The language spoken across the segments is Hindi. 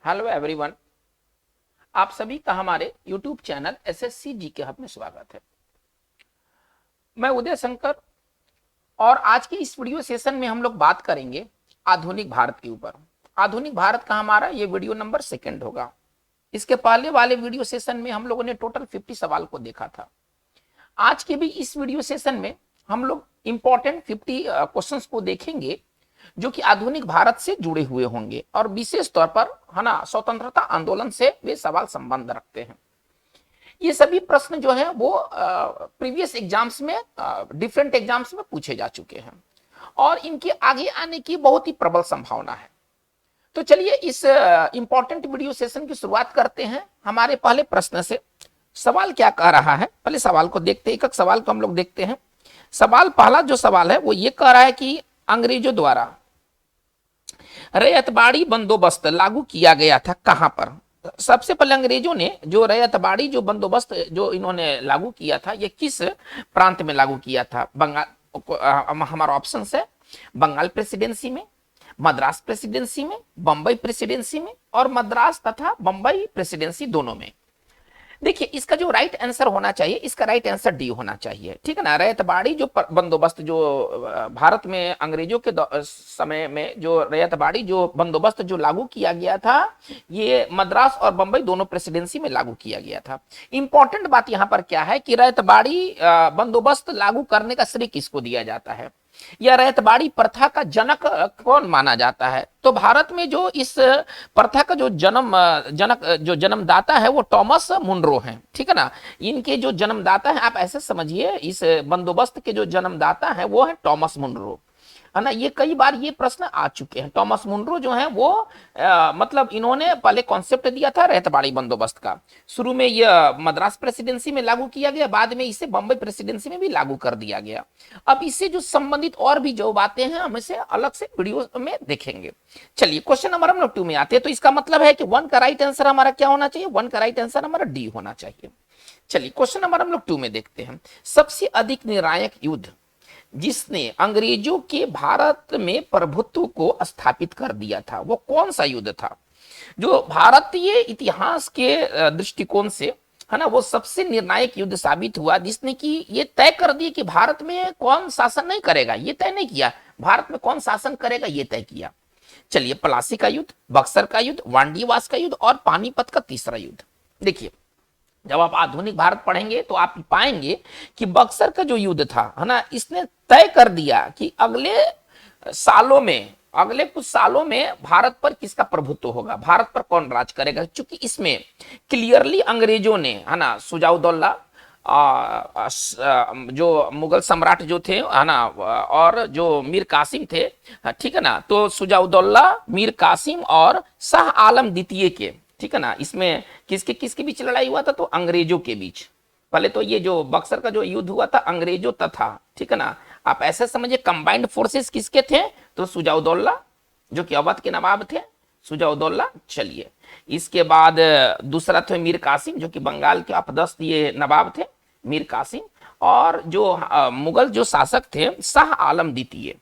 हेलो एवरीवन, आप सभी का हमारे यूट्यूब चैनल एसएससी जी के हब में स्वागत है। मैं उदय शंकर और आज की इस वीडियो सेशन में हम लोग बात करेंगे आधुनिक भारत के ऊपर। आधुनिक भारत का हमारा ये वीडियो नंबर 2 होगा। इसके पहले वाले वीडियो सेशन में हम लोगों ने टोटल 50 सवाल को देखा था। आज के भी इस वीडियो सेशन में हम लोग इंपॉर्टेंट 50 क्वेश्चंस को देखेंगे जो कि आधुनिक भारत से जुड़े हुए होंगे और विशेष तौर पर है ना स्वतंत्रता आंदोलन से वे सवाल संबंध रखते हैं। ये सभी प्रश्न जो है वो प्रीवियस एग्जाम्स में डिफरेंट एग्जाम्स में पूछे जा चुके हैं और इनके आगे आने की बहुत ही प्रबल संभावना है। तो चलिए इस इंपॉर्टेंट वीडियो सेशन की शुरुआत करते हैं हमारे पहले प्रश्न से। सवाल क्या कह रहा है, पहले सवाल को देखते हैं, एक एक सवाल को हम लोग देखते हैं। सवाल पहला जो सवाल है वो ये कह रहा है कि अंग्रेजों द्वारा रैयतबाड़ी बंदोबस्त लागू किया गया था कहां पर। सबसे पहले अंग्रेजों ने जो रैयतबाड़ी जो बंदोबस्त जो इन्होंने लागू किया था ये किस प्रांत में लागू किया था। बंगाल, हमारा ऑप्शन है बंगाल प्रेसिडेंसी में, मद्रास प्रेसिडेंसी में, बंबई प्रेसिडेंसी में और मद्रास तथा बंबई प्रेसिडेंसी दोनों में। देखिए इसका जो राइट आंसर होना चाहिए, इसका राइट आंसर डी होना चाहिए, ठीक है ना। रैयतबाड़ी जो बंदोबस्त जो भारत में अंग्रेजों के समय में जो रैयतबाड़ी जो बंदोबस्त जो लागू किया गया था ये मद्रास और बंबई दोनों प्रेसिडेंसी में लागू किया गया था। इंपॉर्टेंट बात यहां पर क्या है कि रैयतबाड़ी बंदोबस्त लागू करने का श्रेय किसको दिया जाता है या रैयतबाड़ी प्रथा का जनक कौन माना जाता है। तो भारत में जो इस प्रथा का जो जन्मदाता है वो टॉमस मुनरो हैं, ठीक है ना। इनके जो जन्मदाता है आप ऐसे समझिए, इस बंदोबस्त के जो जन्मदाता है वो है टॉमस मुनरो, है ना। ये कई बार ये प्रश्न आ चुके हैं। टॉमस मुनरो जो है वो मतलब इन्होंने पहले कॉन्सेप्ट दिया था रैयतबाड़ी बंदोबस्त का। शुरू में ये मद्रास प्रेसिडेंसी में लागू किया गया, बाद में इसे बंबई प्रेसिडेंसी में भी लागू कर दिया गया। अब इससे जो संबंधित और भी जो बातें हैं हम इसे अलग से वीडियो में देखेंगे। चलिए क्वेश्चन नंबर हम लोग 2 में आते हैं। तो इसका मतलब है कि 1 का राइट आंसर हमारा क्या होना चाहिए, 1 का राइट आंसर हमारा डी होना चाहिए। चलिए क्वेश्चन नंबर हम लोग 2 में देखते हैं। सबसे अधिक निर्णायक युद्ध जिसने अंग्रेजों के भारत में प्रभुत्व को स्थापित कर दिया था वो कौन सा युद्ध था जो भारतीय इतिहास के दृष्टिकोण से, है ना, वो सबसे निर्णायक युद्ध साबित हुआ, जिसने कि ये तय कर दिया कि भारत में कौन शासन नहीं करेगा। ये तय नहीं किया भारत में कौन शासन करेगा, ये तय किया। चलिए प्लासी का युद्ध, बक्सर का युद्ध, वांडीवास का युद्ध और पानीपत का तीसरा युद्ध। देखिए जब आप आधुनिक भारत पढ़ेंगे तो आप पाएंगे कि बक्सर का जो युद्ध था, है ना, इसने तय कर दिया कि अगले कुछ सालों में भारत पर किसका प्रभुत्व होगा, भारत पर कौन राज करेगा। क्योंकि इसमें क्लियरली अंग्रेजों ने, है ना, सुजाउद्दौला जो मुगल सम्राट जो थे, है ना, और जो मीर कासिम थे, ठीक है ना। तो सुजाउद्दौला, मीर कासिम और शाह आलम द्वितीय के, ठीक है ना, इसमें किसके किसके बीच लड़ाई हुआ था, तो अंग्रेजों के बीच। पहले तो ये जो बक्सर का जो युद्ध हुआ था अंग्रेजों तथा, ठीक है ना, आप ऐसे समझिए कंबाइंड फोर्सेस किसके थे, तो सुजाउद्दौला जो कि अवध के नवाब थे, सुजाउद्दौला। चलिए इसके बाद दूसरा थे मीर कासिम जो कि बंगाल के अपदस्थ ये नवाब थे, मीर कासिम। और जो मुगल जो शासक थे शाह आलम द्वितीय,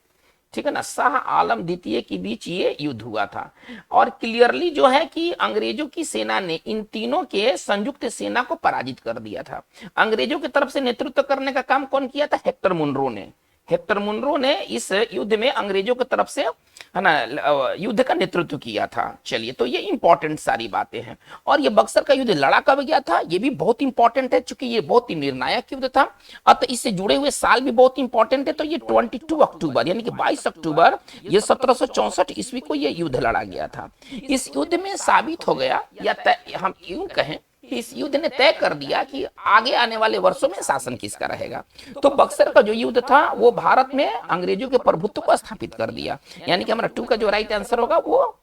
ठीक है ना, शाह आलम द्वितीय के बीच ये युद्ध हुआ था। और क्लियरली जो है कि अंग्रेजों की सेना ने इन तीनों के संयुक्त सेना को पराजित कर दिया था। अंग्रेजों की तरफ से नेतृत्व करने का काम कौन किया था, हेक्टर मुनरो ने। हेक्टर मुनरो ने इस युद्ध में अंग्रेजों की तरफ से, है ना, युद्ध का नेतृत्व किया था। चलिए तो ये इंपॉर्टेंट सारी बातें हैं। और ये बक्सर का युद्ध लड़ा कब गया था, ये भी बहुत इंपॉर्टेंट है क्योंकि ये बहुत ही निर्णायक युद्ध था। अतः इससे जुड़े हुए साल भी बहुत इंपॉर्टेंट है। तो ये 22 अक्टूबर यानी कि 22 अक्टूबर ये 1764 ईस्वी को ये युद्ध लड़ा गया था। इस युद्ध में साबित हो गया, या हम यूं कहें इस युद्ध ने तय कर दिया कि आगे आने वाले वर्षों में शासन किसका रहेगा। तो बक्सर का जो युद्ध था वो भारत में अंग्रेजों के प्रभुत्व को स्थापित कर दिया, यानी कि हमारा 2 का जो राइट आंसर होगा वो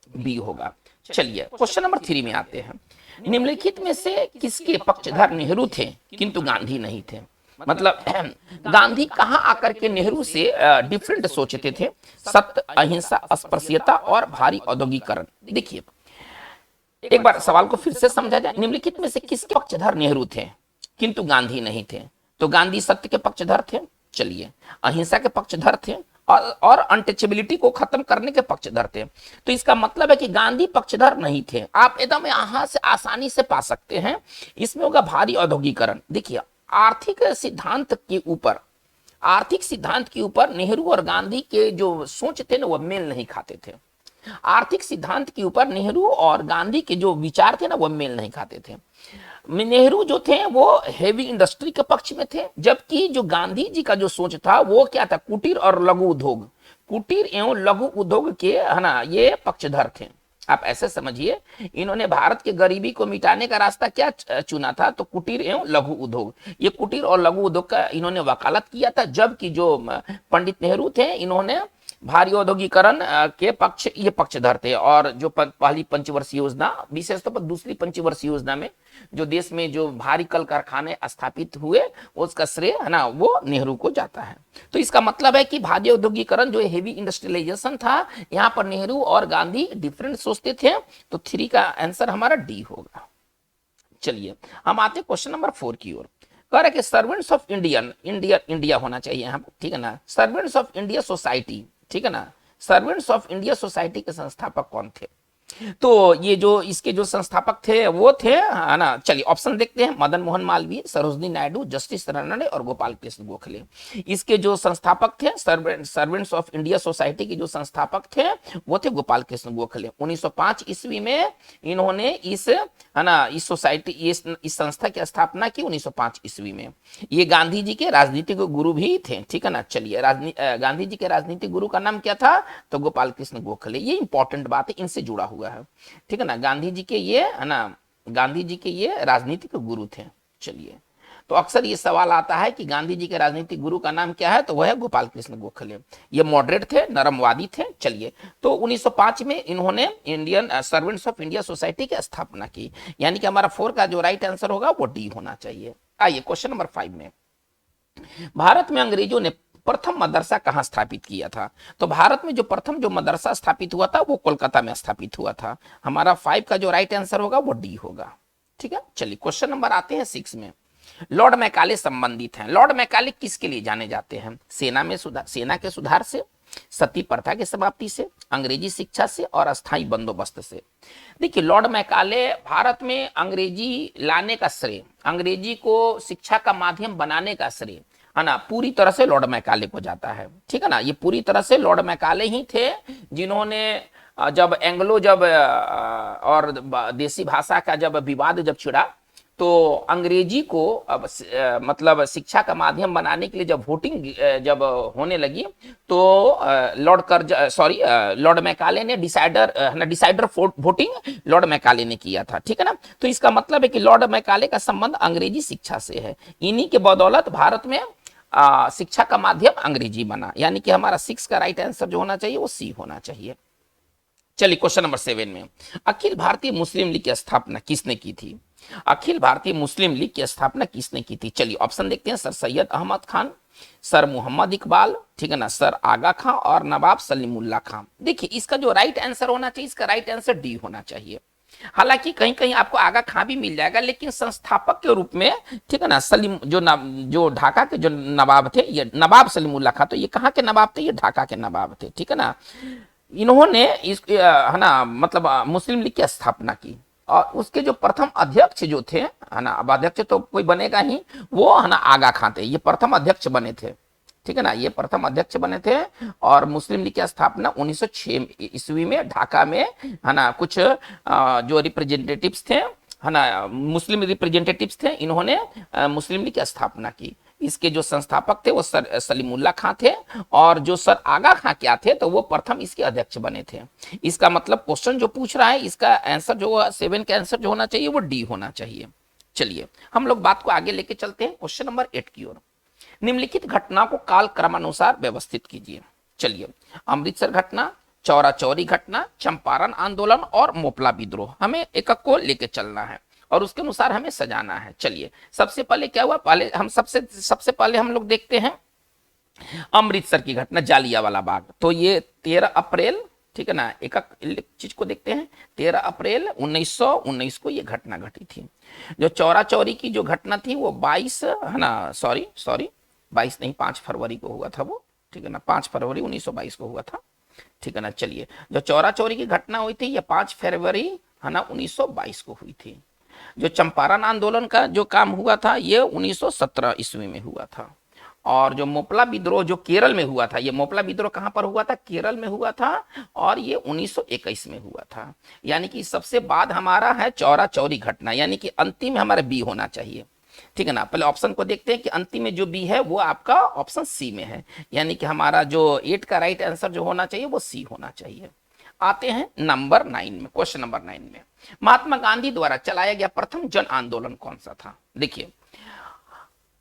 बी होगा। चलिए क्वेश्चन नंबर 3 में आते हैं। निम्नलिखित में से किसके पक्षधर नेहरू थे किंतु गांधी नहीं थे। मतलब गांधी कहां आकर के नेहरू से डिफरेंट सोचते थे, सत्य, अहिंसा, अस्पृश्यता और भारी औद्योगिकरण। देखिए एक बार सवाल को फिर से समझा जाए। निम्नलिखित में से किसके पक्षधर नेहरू थे किंतु गांधी नहीं थे। तो गांधी सत्य के पक्षधर थे, चलिए, अहिंसा के पक्षधर थे और अनटचेबिलिटी को खत्म करने के पक्षधर थे। तो इसका मतलब है कि गांधी पक्षधर नहीं थे, आप एकदम यहां से आसानी से पा सकते हैं। इसमें होगा भारी औद्योगिकरण। देखिए आर्थिक सिद्धांत के ऊपर नेहरू और गांधी के जो सोच थे ना वो मेल नहीं खाते थे। आर्थिक सिद्धांत के ऊपर नेहरू और गांधी के जो विचार थे ना वो मेल नहीं खाते थे। नेहरू जो थे वो हेवी इंडस्ट्री के पक्ष में थे, जबकि जो गांधी जी का जो सोच था वो क्या था, कुटीर और लघु उद्योग, कुटीर एवं लघु उद्योग के है ना ये पक्षधर थे। आप ऐसे समझिए, इन्होंने भारत के गरीबी को मिटाने का रास्ता क्या चुना था, तो कुटीर एवं लघु उद्योग। ये कुटीर और लघु उद्योग का इन्होंने वकालत किया था, जबकि जो पंडित नेहरू थे इन्होंने भारी औद्योगिकरण के ये पक्षधर थे। और जो पहली पंचवर्षीय योजना, विशेषतौर पर दूसरी पंचवर्षीय योजना में जो देश में जो भारी कल कारखाने स्थापित हुए उसका श्रेय है ना वो नेहरू को जाता है। तो इसका मतलब है कि भारी औद्योगिकरण जो हेवी इंडस्ट्रियलाइजेशन था, यहाँ पर नेहरू और गांधी डिफरेंट सोचते थे। तो 3 का आंसर हमारा डी होगा। चलिए हम आते क्वेश्चन नंबर 4 की ओर। कह रहे कि सर्वेंट्स ऑफ इंडिया होना चाहिए यहाँ पर, ठीक है ना, सर्वेंट्स ऑफ इंडिया सोसाइटी, ठीक है ना, सर्वेंट्स ऑफ इंडिया सोसाइटी के संस्थापक कौन थे। तो ये जो इसके जो संस्थापक थे वो थे, है ना, चलिए ऑप्शन देखते हैं, मदन मोहन मालवीय, सरोजिनी नायडू, जस्टिस रानडे और गोपाल कृष्ण गोखले। इसके जो संस्थापक थे, सर्वेंट्स ऑफ इंडिया सोसाइटी के जो संस्थापक थे वो थे गोपाल कृष्ण गोखले। 1905 ईस्वी में इन्होंने इस है ना इस सोसाइटी इस संस्था की स्थापना की 1905 ईस्वी में। ये गांधी जी के राजनीतिक गुरु भी थे, ठीक है ना। चलिए गांधी जी के राजनीतिक गुरु का नाम क्या था, तो गोपाल कृष्ण गोखले। ये इंपॉर्टेंट बात है, इनसे जुड़ा हुआ है, ठीक है ना। गांधी जी के ये है ना गांधी जी के ये राजनीतिक गुरु थे। चलिए तो अक्सर ये सवाल आता है कि गांधी जी के राजनीतिक गुरु का नाम क्या है, तो वह है गोपाल कृष्ण गोखले। ये मॉडरेट थे, नरमवादी थे। चलिए तो 1905 में इन्होंने Indian servants of India society की स्थापना की, यानी कि हमारा 4 का जो राइट आंसर होगा वो डी होना चाहिए। आइए क्वेश्चन नंबर 5 में, भारत में अंग्रेजों ने प्रथम मदरसा कहां स्थापित किया था। तो भारत में जो प्रथम जो मदरसा स्थापित हुआ था वो कोलकाता में स्थापित हुआ था। हमारा 5 का जो राइट आंसर होगा वो डी होगा, ठीक है। चलिए क्वेश्चन नंबर आते हैं 6 में। लॉर्ड मैकाले संबंधित हैं। लॉर्ड मैकाले किसके लिए जाने जाते हैं, सेना के सुधार से, सती प्रथा की समाप्ति से, अंग्रेजी शिक्षा से और अस्थायी बंदोबस्त से। देखिए लॉर्ड मैकाले भारत में अंग्रेजी लाने का श्रेय, अंग्रेजी को शिक्षा का माध्यम बनाने का श्रेय है ना पूरी तरह से लॉर्ड मैकाले को जाता है, ठीक है ना। ये पूरी तरह से लॉर्ड मैकाले ही थे जिन्होंने जब और देसी भाषा का जब विवाद जब छिड़ा, तो अंग्रेजी को मतलब शिक्षा का माध्यम बनाने के लिए जब वोटिंग जब होने लगी, तो लॉर्ड मैकाले ने डिसाइडर वोटिंग लॉर्ड मैकाले ने किया था, ठीक है ना। तो इसका मतलब है कि लॉर्ड मैकाले का संबंध अंग्रेजी शिक्षा से है। इन्हीं के बदौलत भारत में शिक्षा का माध्यम अंग्रेजी बना, यानी कि हमारा 6 का राइट आंसर जो होना चाहिए वो सी होना चाहिए। चलिए क्वेश्चन नंबर 7 में, अखिल भारतीय मुस्लिम लीग की स्थापना किसने की थी। अखिल भारतीय मुस्लिम लीग की स्थापना किसने की थी। चलिए ऑप्शन देखते हैं, सर सैयद अहमद खान, सर मोहम्मद इकबाल, ठीक है ना, सर आगा खां और नवाब सलीमुल्लाह खां। देखिए इसका जो राइट आंसर होना चाहिए, इसका राइट आंसर डी होना चाहिए। हालांकि कहीं कहीं आपको आगा खां भी मिल जाएगा, लेकिन संस्थापक के रूप में, ठीक है ना, जो ढाका के जो नवाब थे, ये नवाब सलीमुल्लाह खां, तो ये कहाँ के नवाब थे, ये ढाका के नवाब थे, ठीक है ना। इन्होंने इस है ना मतलब मुस्लिम लीग की स्थापना की, और उसके जो प्रथम अध्यक्ष जो थे, है ना, अब अध्यक्ष तो कोई बनेगा ही, वो है ना आगा खां थे, ये प्रथम अध्यक्ष बने थे, ठीक है ना, ये प्रथम अध्यक्ष बने थे। और मुस्लिम लीग की स्थापना 1906 ईस्वी में ढाका में, है ना, कुछ जो रिप्रेजेंटेटिव्स थे, है ना, मुस्लिम रिप्रेजेंटेटिव्स थे, इन्होंने मुस्लिम लीग की स्थापना की। इसके जो संस्थापक थे वो सर सलीमुल्लाह खां थे, और जो सर आगा खां क्या थे, तो वो प्रथम इसके अध्यक्ष बने थे। इसका मतलब क्वेश्चन जो पूछ रहा है, इसका आंसर जो 7 का आंसर जो होना चाहिए वो डी होना चाहिए। चलिए हम लोग बात को आगे लेके चलते हैं क्वेश्चन नंबर 8 की ओर। निम्नलिखित घटना को काल क्रमानुसार व्यवस्थित कीजिए। चलिए, अमृतसर घटना, चौरा चौरी घटना, चंपारण आंदोलन और मोपला विद्रोह, हमें एक को लेके चलना है और उसके अनुसार हमें सजाना है। चलिए सबसे पहले क्या हुआ, पहले हम सबसे पहले हम लोग देखते हैं अमृतसर की घटना, जालियांवाला बाग। तो ये 13 अप्रैल, ठीक है ना, एक चीज को देखते हैं, 13 अप्रैल 1919 को ये घटना घटी थी। जो चौरा चौरी की जो घटना थी वो 22 है ना, सॉरी 22 नहीं 5 फरवरी को हुआ था वो, ठीक है ना, 5 फरवरी 1922 को हुआ था, ठीक है ना। चलिए, जो चौरा चौरी की घटना हुई थी ये 5 फरवरी है ना 1922 को हुई थी। जो चंपारण आंदोलन का जो काम हुआ था ये 1917 ईस्वी में हुआ था। और जो मोपला विद्रोह जो केरल में हुआ था, ये मोपला विद्रोह कहां पर हुआ था, केरल में हुआ था, और ये 1921 में हुआ था। यानी कि सबसे बाद हमारा है चौरा चौरी घटना, यानी कि अंतिम में हमारा बी होना चाहिए, ठीक है ना। पहले ऑप्शन को देखते हैं कि अंतिम में जो बी है वो आपका ऑप्शन सी में है, यानी कि हमारा जो 8 का राइट आंसर जो होना चाहिए वो सी होना चाहिए। आते हैं नंबर 9 में, क्वेश्चन नंबर 9 में, महात्मा गांधी द्वारा चलाया गया प्रथम जन आंदोलन कौन सा था। देखिए,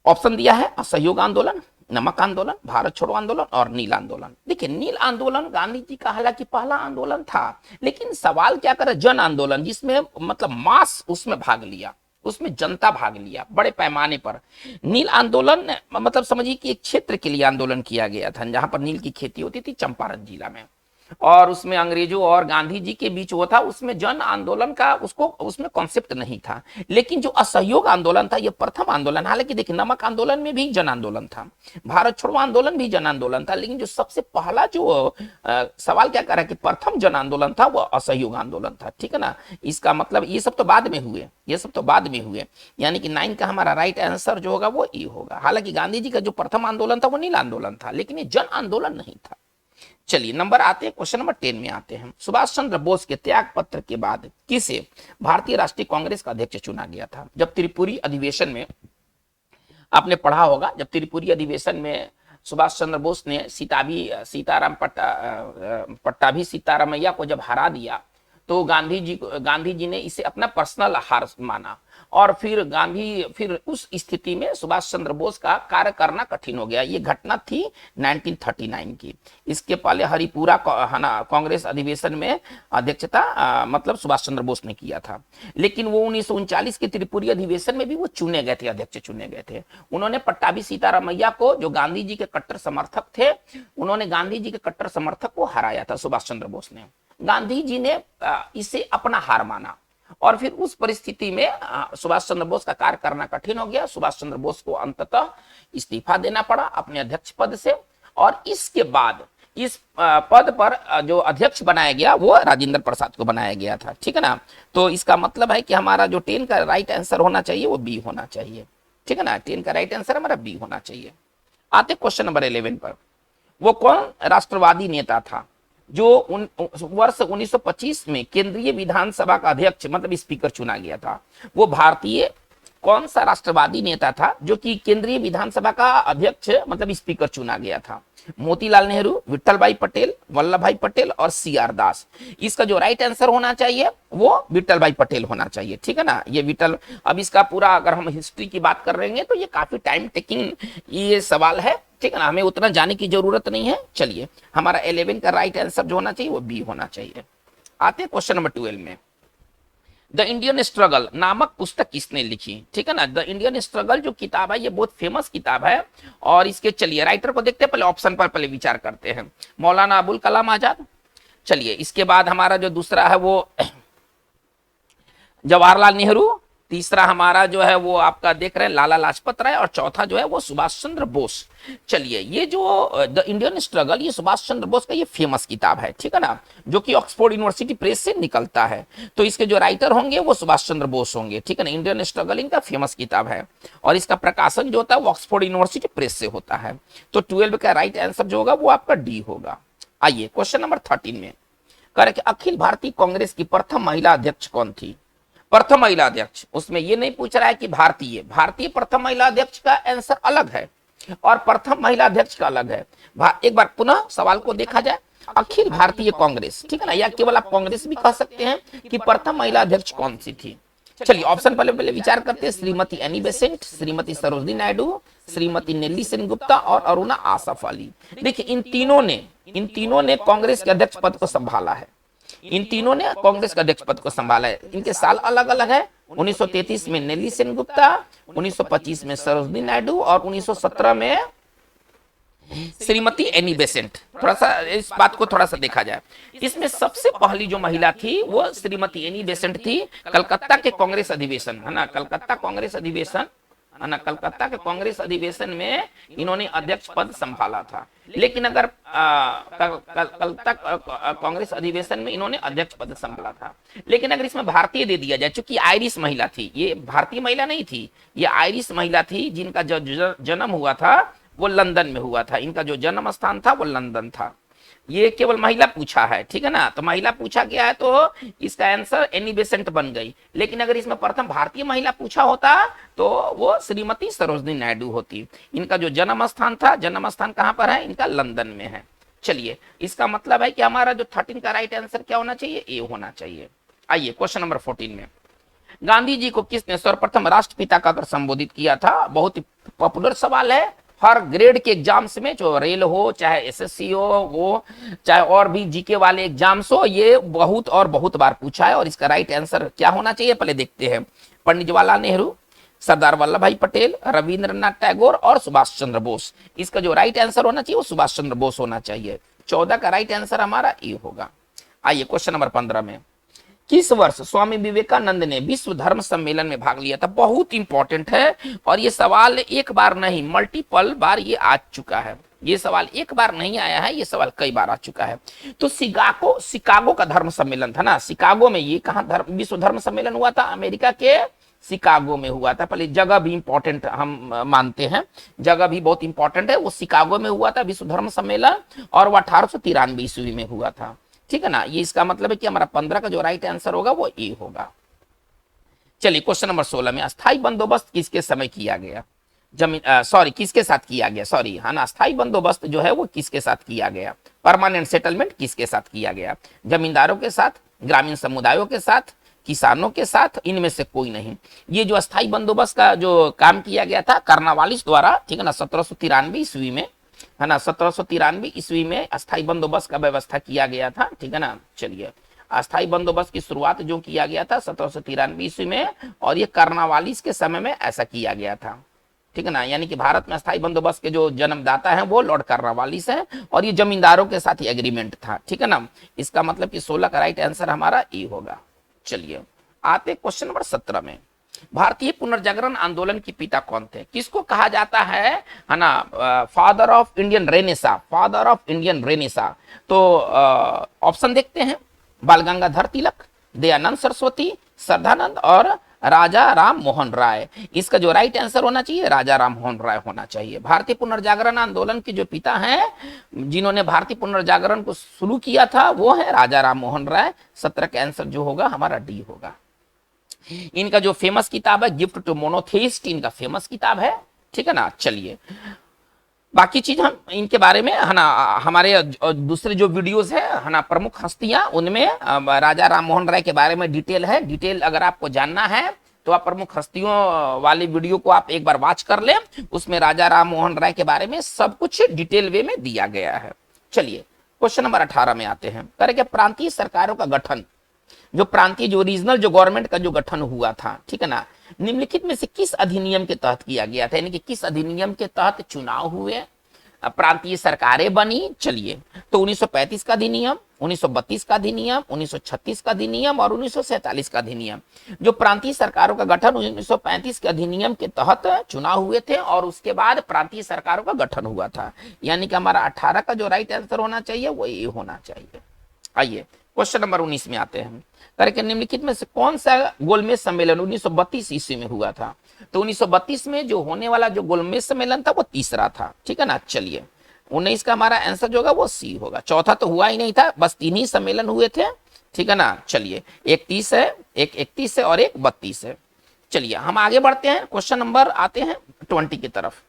ऑप्शन दिया है असहयोग आंदोलन, नमक आंदोलन, भारत छोड़ो आंदोलन और नील आंदोलन। देखिए, नील आंदोलन गांधी जी का हालांकि पहला आंदोलन था, लेकिन सवाल क्या करे, जन आंदोलन, जिसमें मतलब मास उसमें भाग लिया, उसमें जनता भाग लिया बड़े पैमाने पर। नील आंदोलन मतलब समझिए कि एक क्षेत्र के लिए आंदोलन किया गया था जहां पर नील की खेती होती थी, चंपारण जिला में, और उसमें अंग्रेजों और गांधी जी के बीच वो था, उसमें जन आंदोलन का उसको उसमें कॉन्सेप्ट नहीं था। लेकिन जो असहयोग आंदोलन था ये प्रथम आंदोलन, हालांकि देखिए नमक आंदोलन में भी जन आंदोलन था, भारत छोड़ो आंदोलन भी जन आंदोलन था, लेकिन जो सबसे पहला जो सवाल क्या कर रहा है कि प्रथम जन आंदोलन था वो असहयोग आंदोलन था, ठीक है ना। इसका मतलब ये सब तो बाद में हुए, ये सब तो बाद में हुए, यानी कि 9 का हमारा राइट आंसर जो होगा वो ई होगा। हालांकि गांधी जी का जो प्रथम आंदोलन था वो नील आंदोलन था, लेकिन ये जन आंदोलन नहीं था। चलिए, नंबर आते हैं, क्वेश्चन नंबर 10 में आते हैं। सुभाष चंद्र बोस के त्याग पत्र के बाद किसे भारतीय राष्ट्रीय कांग्रेस का अध्यक्ष चुना गया था। जब त्रिपुरी अधिवेशन में आपने पढ़ा होगा, जब त्रिपुरी अधिवेशन में सुभाष चंद्र बोस ने पट्टाभी सीतारामैया को जब हरा दिया, तो गांधी जी ने इसे अपना पर्सनल हार माना, और फिर उस स्थिति में सुभाष चंद्र बोस का कार्य करना कठिन हो गया। ये घटना थी 1939 की। इसके पहले हरिपुरा कांग्रेस अधिवेशन में अध्यक्षता मतलब सुभाष चंद्र बोस ने किया था, लेकिन वो 1939 के त्रिपुरी अधिवेशन में भी वो चुने गए थे, अध्यक्ष चुने गए थे। उन्होंने पट्टाभी सीतारामैया को, जो गांधी जी के कट्टर समर्थक थे, उन्होंने गांधी जी के कट्टर समर्थक को हराया था सुभाष चंद्र बोस ने। गांधी जी ने इसे अपना हार माना, और फिर उस परिस्थिति में सुभाष चंद्र बोस का कार्य करना कठिन हो गया। सुभाष चंद्र बोस को अंततः इस्तीफा देना पड़ा अपने अध्यक्ष पद से, और इसके बाद इस पद पर जो अध्यक्ष बनाया गया वो राजेंद्र प्रसाद को बनाया गया था, ठीक है ना। तो इसका मतलब है कि हमारा जो 10 का राइट आंसर होना चाहिए वो बी होना चाहिए, ठीक है ना। 10 का राइट आंसर हमारा बी होना चाहिए। आते क्वेश्चन नंबर 11 पर, वो कौन राष्ट्रवादी नेता था जो वर्ष 1925 में केंद्रीय विधानसभा का अध्यक्ष मतलब स्पीकर चुना गया था। वो भारतीय कौन सा राष्ट्रवादी नेता था जो कि केंद्रीय विधानसभा का अध्यक्ष मतलब स्पीकर चुना गया था। मोतीलाल नेहरू, विट्ठल भाई पटेल, वल्लभ भाई पटेल और CR दास। इसका जो राइट आंसर होना चाहिए वो विट्ठल भाई पटेल होना चाहिए, ठीक है ना। ये विट्ठल, अब इसका पूरा अगर हम हिस्ट्री की बात कर रहे हैं तो ये काफी टाइम टेकिंग ये सवाल है, ठीक है ना, हमें उतना जाने की जरूरत नहीं है। चलिए, हमारा 11 का राइट आंसर जो होना चाहिए वो बी होना चाहिए। आते हैं क्वेश्चन नंबर 12 में। द इंडियन स्ट्रगल नामक पुस्तक किसने लिखी, ठीक है ना। द इंडियन स्ट्रगल जो किताब है ये बहुत फेमस किताब है, और इसके चलिए राइटर को देखते हैं, पहले ऑप्शन पर पहले विचार करते हैं। मौलाना अबुल कलाम आजाद। चलिए, इसके बाद हमारा जो दूसरा है वो जवाहरलाल नेहरू, तीसरा हमारा जो है वो आपका देख रहे हैं लाला लाजपत राय, और चौथा जो है वो सुभाष चंद्र बोस। चलिए, ये जो द इंडियन स्ट्रगल ये सुभाष चंद्र बोस का ये फेमस किताब है, ठीक है ना, जो कि ऑक्सफोर्ड यूनिवर्सिटी प्रेस से निकलता है। तो इसके जो राइटर होंगे वो सुभाष चंद्र बोस होंगे, ठीक है ना। इंडियन स्ट्रगल इनका फेमस किताब है, और इसका प्रकाशन जो होता है वो ऑक्सफोर्ड यूनिवर्सिटी प्रेस से होता है। तो 12 का राइट आंसर जो होगा वो आपका डी होगा। आइए क्वेश्चन नंबर 13 में, करें कि अखिल भारतीय कांग्रेस की प्रथम महिला अध्यक्ष कौन थी। प्रथम महिला अध्यक्ष, उसमें ये नहीं पूछ रहा है कि भारतीय प्रथम महिला अध्यक्ष का आंसर अलग है और प्रथम महिला अध्यक्ष का अलग है। एक बार पुनः सवाल को देखा जाए, अखिल भारतीय कांग्रेस, ठीक है ना, या केवल आप कांग्रेस भी कह सकते हैं कि प्रथम महिला अध्यक्ष कौन सी थी। चलिए, ऑप्शन पहले विचार करते हैं। श्रीमती एनी बेसेंट, श्रीमती सरोजिनी नायडू, श्रीमती नेल्ली सेनगुप्ता और अरुणा आसफ अली। देखिए, इन तीनों ने कांग्रेस के अध्यक्ष पद को संभाला है, इन तीनों ने कांग्रेस का अध्यक्ष पद को संभाला है। इनके साल अलग अलग है, 1933 में नेल्ली सेनगुप्ता, 1925 में सरोजिनी नायडू और 1917 में श्रीमती एनी बेसेंट। थोड़ा सा इस बात को थोड़ा सा देखा जाए, इसमें सबसे पहली जो महिला थी वो श्रीमती एनी बेसेंट थी। कलकत्ता के कांग्रेस अधिवेशन है ना, कलकत्ता कांग्रेस अधिवेशन है ना, कलकत्ता के कांग्रेस अधिवेशन में इन्होंने अध्यक्ष पद संभाला था। लेकिन अगर कल तक कांग्रेस अधिवेशन में इन्होंने अध्यक्ष पद संभाला था। लेकिन अगर इसमें भारतीय दे दिया जाए, चूंकि आयरिश महिला थी, ये भारतीय महिला नहीं थी, ये आयरिश महिला थी जिनका जो जन्म हुआ था वो लंदन में हुआ था, इनका जो जन्म स्थान था वो लंदन था। ये केवल महिला पूछा है, ठीक है ना, तो महिला पूछा गया है तो इसका आंसर एनी बेसेंट बन गई। लेकिन अगर इसमें प्रथम भारतीय महिला पूछा होता तो वो श्रीमती सरोजिनी नायडू होती। इनका जो जन्म स्थान था, जन्म स्थान कहां पर है, इनका लंदन में है। चलिए, इसका मतलब है कि हमारा जो 13 का राइट आंसर क्या होना चाहिए, ए होना चाहिए। आइए क्वेश्चन नंबर 14 में, गांधी जी को किसने सर्वप्रथम राष्ट्रपिता कहकर संबोधित किया था? बहुत ही पॉपुलर सवाल है, हर ग्रेड के एग्जाम्स में, जो रेल हो चाहे एसएससी हो, वो चाहे और भी जीके वाले एग्जाम्स हो, ये बहुत और बहुत बार पूछा है। और इसका राइट आंसर क्या होना चाहिए, पहले देखते हैं। पंडित जवाहरलाल नेहरू, सरदार वल्लभ भाई पटेल, रविंद्रनाथ टैगोर और सुभाष चंद्र बोस। इसका जो राइट आंसर होना चाहिए वो सुभाष चंद्र बोस होना चाहिए। 14 का राइट आंसर हमारा ए होगा। आइए क्वेश्चन नंबर 15 में, किस वर्ष स्वामी विवेकानंद ने विश्व धर्म सम्मेलन में भाग लिया था? बहुत इंपॉर्टेंट है और ये सवाल एक बार नहीं मल्टीपल बार ये आ चुका है। ये सवाल एक बार नहीं आया है, ये सवाल कई बार आ चुका है। तो शिकागो का धर्म सम्मेलन था ना, शिकागो में, ये कहां विश्व धर्म सम्मेलन हुआ था? अमेरिका के शिकागो में हुआ था। पहले जगह भी इंपॉर्टेंट हम मानते हैं, जगह भी बहुत इंपॉर्टेंट है। वो शिकागो में हुआ था विश्व धर्म सम्मेलन, और वो 1893 ईस्वी में हुआ था, ठीक है ना। ये इसका मतलब है कि हमारा 15 का जो राइट आंसर होगा वो ए होगा। चलिए क्वेश्चन नंबर 16 में, अस्थाई बंदोबस्त किसके समय किया गया? किसके साथ किया गया, सॉरी, है ना, अस्थाई बंदोबस्त जो है वो किसके साथ किया गया? परमानेंट सेटलमेंट किसके साथ किया गया? जमींदारों के साथ, ग्रामीण समुदायों के साथ, किसानों के साथ, इनमें से कोई नहीं। ये जो अस्थाई बंदोबस्त का जो काम किया गया था कर्नवालिस द्वारा, ठीक है ना, 1793 ईस्वी में, है ना, 1793 ईस्वी में अस्थाई बंदोबस्त का व्यवस्था किया गया था, ठीक है ना। चलिए, अस्थाई बंदोबस्त की शुरुआत जो किया गया था 1793 ईस्वी में, और ये कर्नवालिस के समय में ऐसा किया गया था, ठीक है ना। यानी कि भारत में अस्थाई बंदोबस्त के जो जन्मदाता हैं वो लॉर्ड कर्नवालिस हैं, और ये जमींदारों के साथ ही एग्रीमेंट था, ठीक है ना। इसका मतलब कि 16 का राइट आंसर हमारा ए होगा। चलिए आते क्वेश्चन नंबर 17 में, भारतीय पुनर्जागरण आंदोलन के पिता कौन थे? किसको कहा जाता है ना, father of Indian Renaissance, father of Indian Renaissance? तो ऑप्शन देखते हैं, बाल गंगाधर तिलक, दयानंद सरस्वती, श्रद्धानंद और राजा राम मोहन राय। इसका जो राइट आंसर होना चाहिए राजा राम मोहन राय होना चाहिए। भारतीय पुनर्जागरण आंदोलन के जो पिता हैं, जिन्होंने भारतीय पुनर्जागरण को शुरू किया था, वो है राजा राम मोहन राय। 17 का आंसर जो होगा हमारा डी होगा। इनका जो फेमस किताब है गिफ्ट टू मोनोथेइस्ट, इनका फेमस किताब है, ठीक है ना। चलिए बाकी चीज हम इनके बारे में, है ना, हमारे दूसरे जो वीडियोस है ना, प्रमुख हस्तियां, उनमें राजा राम मोहन राय के बारे में डिटेल है। डिटेल अगर आपको जानना है तो आप प्रमुख हस्तियों वाली वीडियो को आप एक बार वॉच कर लें, उसमें राजा राम मोहन राय के बारे में सब कुछ डिटेल वे में दिया गया है। चलिए क्वेश्चन नंबर 18 में आते हैं, करेंगे प्रांतीय सरकारों का गठन, जो प्रांतीय जो रीजनल जो गवर्नमेंट का जो गठन हुआ था, ठीक है ना, निम्नलिखित में से किस अधिनियम के तहत किया गया था? यानी कि किस अधिनियम के तहत चुनाव हुए, प्रांतीय सरकारें बनी? चलिए, तो 1935 का अधिनियम, 1932 का अधिनियम, 1936 का अधिनियम और 1947 का अधिनियम। जो प्रांतीय सरकारों का गठन 1935 के अधिनियम के तहत चुनाव हुए थे और उसके बाद प्रांतीय सरकारों का गठन हुआ था। यानी कि हमारा 18 का जो राइट आंसर होना चाहिए वो ये होना चाहिए। आइए क्वेश्चन नंबर 19 में आते हैं, करके निम्नलिखित में से कौन सा गोलमेज सम्मेलन 1932 ईस्वी में हुआ था? तो 1932 में जो होने वाला जो गोलमेज सम्मेलन था वो तीसरा था, ठीक है ना। चलिए 19 का हमारा आंसर जो होगा वो सी होगा। चौथा तो हुआ ही नहीं था, बस 3 ही सम्मेलन हुए थे, ठीक है ना। चलिए एक 30 है, एक 31 है और एक 32 है। चलिए हम आगे बढ़ते हैं, क्वेश्चन नंबर आते हैं 20 की तरफ।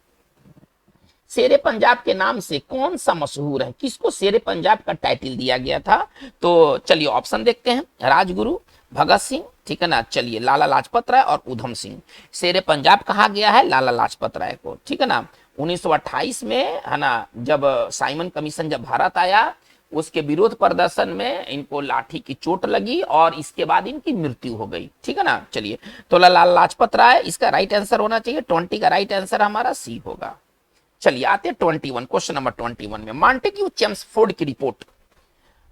शेरे पंजाब के नाम से कौन सा मशहूर है? किसको शेरे पंजाब का टाइटल दिया गया था? तो चलिए ऑप्शन देखते हैं, राजगुरु, भगत सिंह, ठीक है ना। चलिए लाला लाजपत राय और उधम सिंह। शेरे पंजाब कहा गया है लाला लाजपत राय को, ठीक है ना। 1928 में, है ना, जब साइमन कमीशन जब भारत आया, उसके विरोध प्रदर्शन में इनको लाठी की चोट लगी और इसके बाद इनकी मृत्यु हो गई, ठीक है ना। चलिए तो लाला लाजपत राय इसका राइट आंसर होना चाहिए। 20 का राइट आंसर हमारा सी होगा। चलिए आते हैं 21, क्वेश्चन नंबर 21 में, मॉन्टेग्यू चेम्सफोर्ड की रिपोर्ट,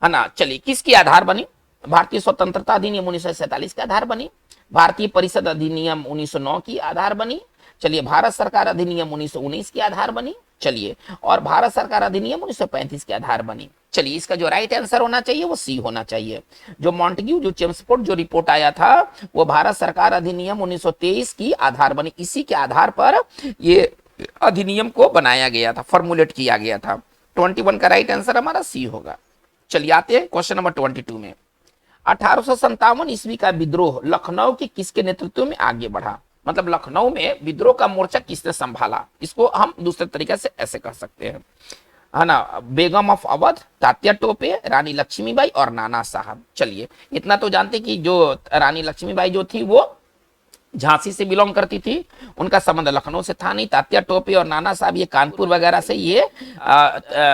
है ना, चलिए किसके आधार बनी? भारतीय स्वतंत्रता अधिनियम 1947 के आधार बनी, भारतीय परिषद अधिनियम 1909 की आधार बनी, चलिए, भारत सरकार अधिनियम 1919 के आधार बनी। चलिए, और भारत सरकार अधिनियम 1935 के आधार बनी। चलिए, इसका जो राइट आंसर होना चाहिए वो सी होना चाहिए। जो मॉन्टेग्यू, जो चेम्सफोर्ड जो रिपोर्ट आया था वो भारत सरकार अधिनियम 1923 की आधार बनी। इसी के आधार पर ये अधिनियम को बनाया गया था, फॉर्मुलेट किया गया था। 21 का राइट आंसर हमारा सी होगा। चलिए, आते हैं क्वेश्चन नंबर 22 में। 1857 ईस्वी का विद्रोह लखनऊ के किसके नेतृत्व में आगे बढ़ा? मतलब लखनऊ में विद्रोह का मोर्चा किसने संभाला? इसको हम दूसरे तरीके से ऐसे कह सकते हैं, है ना, बेगम ऑफ अवध, तात्या टोपे, रानी लक्ष्मीबाई और नाना साहब। चलिए, इतना तो जानते कि जो रानी लक्ष्मीबाई जो थी वो झांसी से बिलोंग करती थी, उनका संबंध लखनऊ से था नहीं। तात्या टोपे और नाना साहब ये कानपुर वगैरह से ये